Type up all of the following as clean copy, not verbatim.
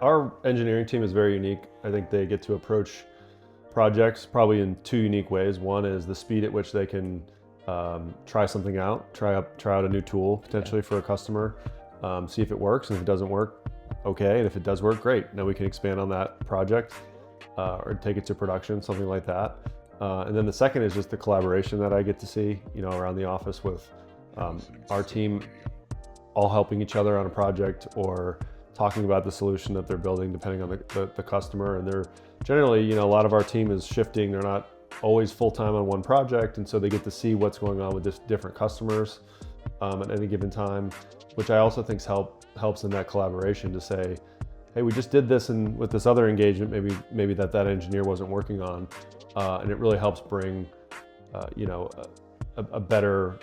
Our engineering team is very unique. I think they get to approach projects probably in two unique ways. One is the speed at which they can try something out, try out a new tool potentially for a customer, see if it works, and if it doesn't work, okay, and if it does work, great. Now we can expand on that project or take it to production, something like that. And then the second is just the collaboration that I get to see, around the office with our team all helping each other on a project or talking about the solution that they're building depending on the customer. And they're generally, a lot of our team is shifting. They're not always full-time on one project, and so they get to see what's going on with different customers at any given time, which I also think helps in that collaboration to say, hey, we just did this and with this other engagement, maybe that engineer wasn't working on, and it really helps bring a better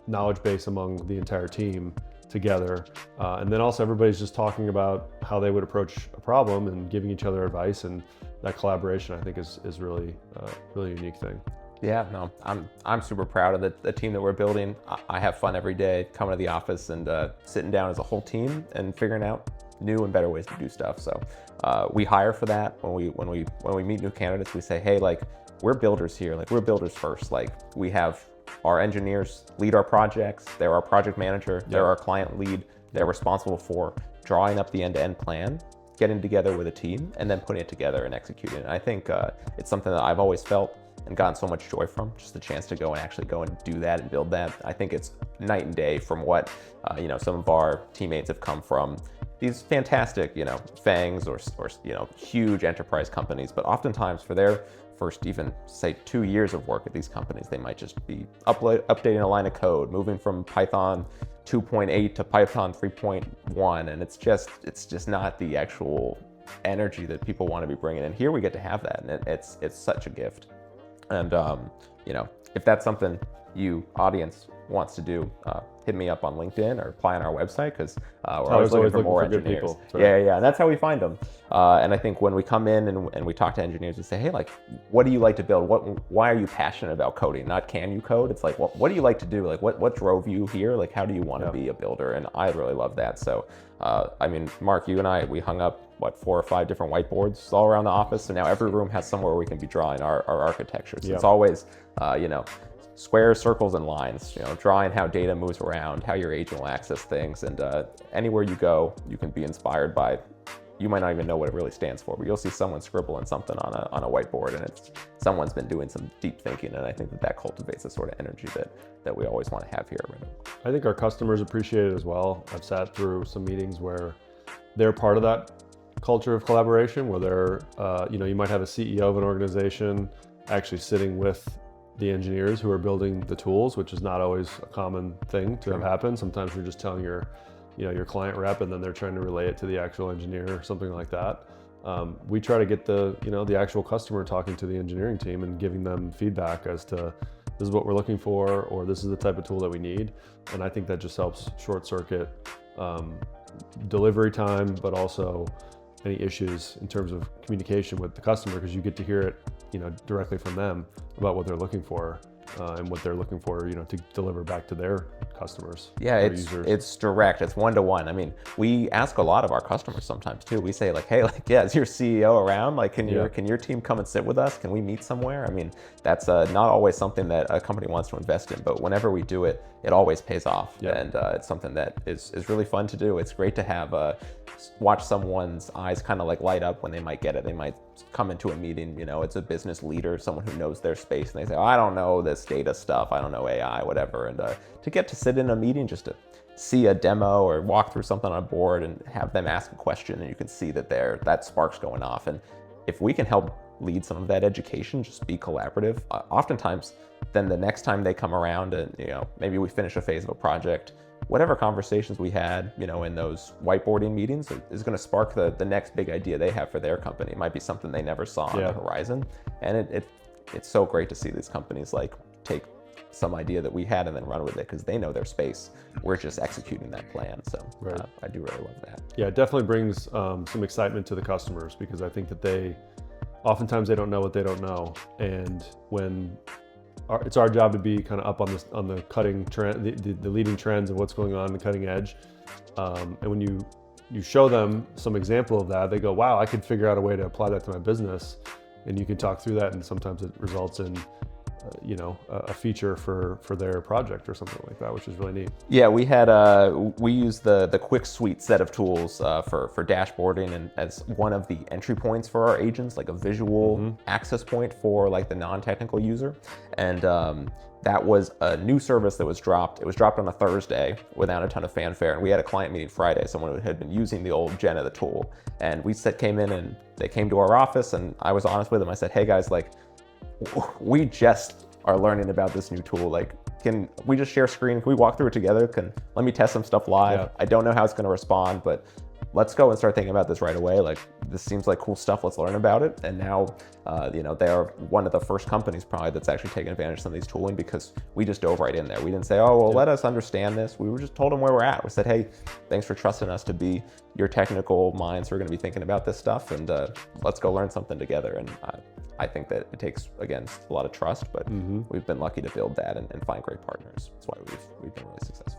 knowledge base among the entire team together. And then also everybody's just talking about how they would approach a problem and giving each other advice, and that collaboration I think is really a unique thing. Yeah, no, I'm super proud of the team that we're building. I have fun every day coming to the office and sitting down as a whole team and figuring out new and better ways to do stuff. So we hire for that. When we meet new candidates, we say, hey, like, we're builders here. Like, we're builders first. Like, we have our engineers lead our projects. They're our project manager. They're our client lead. They're responsible for drawing up the end-to-end plan, getting together with a team, and then putting it together and executing it. And I think it's something that I've always felt and gotten so much joy from, just the chance to go and do that and build that. I think it's night and day from what some of our teammates have come from these fantastic FANGs or huge enterprise companies, but oftentimes for their first even say 2 years of work at these companies, they might just be updating a line of code, moving from Python 2.8 to Python 3.1, and it's just not the actual energy that people want to be bringing in. Here we get to have that, and it's such a gift. And if that's something you audience wants to do, hit me up on LinkedIn or apply on our website, because we're always looking for more engineers. Good people. Yeah, and that's how we find them. And I think when we come in and we talk to engineers, we say, hey, like, what do you like to build? Why are you passionate about coding? Not can you code? It's like, what do you like to do? Like, what drove you here? Like, how do you want to be a builder? And I really love that. So, Mark, you and I, we hung up 4 or 5 different whiteboards all around the office, so now every room has somewhere we can be drawing our architecture. So it's always squares, circles, and lines, drawing how data moves around, how your agent will access things. And anywhere you go, you can be inspired by, you might not even know what it really stands for, but you'll see someone scribbling something on a whiteboard, and someone's been doing some deep thinking. And I think that cultivates the sort of energy that we always want to have here at Ribbon. I think our customers appreciate it as well. I've sat through some meetings where they're part of that culture of collaboration, where they're, you might have a CEO of an organization actually sitting with the engineers who are building the tools, which is not always a common thing to have happen. Sometimes you're just telling your client rep, and then they're trying to relay it to the actual engineer or something like that. We try to get the actual customer talking to the engineering team and giving them feedback as to, this is what we're looking for, or this is the type of tool that we need. And I think that just helps short circuit delivery time, but also any issues in terms of communication with the customer, because you get to hear it directly from them about what they're looking for and what they're looking for to deliver back to their customers. Yeah, it's direct, it's one-to-one. I mean, we ask a lot of our customers sometimes too. We say like, hey, like, yeah, is your CEO around? Like, can your team come and sit with us? Can we meet somewhere? I mean, that's not always something that a company wants to invest in, but whenever we do it, it always pays off. And it's something that is really fun to do. It's great to have watch someone's eyes kind of like light up when they might get it. They might come into a meeting, it's a business leader, someone who knows their space, and they say, oh, I don't know this data stuff, I don't know AI, whatever. And to get to sit in a meeting just to see a demo or walk through something on a board and have them ask a question, and you can see that spark's going off. And if we can help lead some of that education, just be collaborative, oftentimes then the next time they come around and maybe we finish a phase of a project, whatever conversations we had in those whiteboarding meetings is going to spark the next big idea they have for their company. It might be something they never saw on the horizon, and it's so great to see these companies like take some idea that we had and then run with it, because they know their space. We're just executing that plan. So I do really love that. Yeah, it definitely brings some excitement to the customers, because I think that oftentimes they don't know what they don't know, and when it's our job to be kind of up on the cutting trend, the leading trends of what's going on, the cutting edge. And when you you show them some example of that, they go, wow, I could figure out a way to apply that to my business. And you can talk through that, and sometimes it results in a feature for their project or something like that, which is really neat. Yeah, we use the Quick Suite set of tools for dashboarding, and as one of the entry points for our agents, like a visual access point for like the non-technical user. And that was a new service that was dropped. It was dropped on a Thursday without a ton of fanfare, and we had a client meeting Friday, someone who had been using the old gen of the tool. And we came in, and they came to our office, and I was honest with them. I said, hey guys, like, we just are learning about this new tool. Like, can we just share screen? Can we walk through it together? Let me test some stuff live. Yeah. I don't know how it's going to respond, but let's go and start thinking about this right away. Like, this seems like cool stuff. Let's learn about it. And now, they are one of the first companies probably that's actually taking advantage of some of these tooling, because we just dove right in there. We didn't say, oh, well, let us understand this. We were just told them where we're at. We said, hey, thanks for trusting us to be your technical minds who are going to be thinking about this stuff, and let's go learn something together. And I think that it takes, again, a lot of trust, but we've been lucky to build that and find great partners. That's why we've been really successful.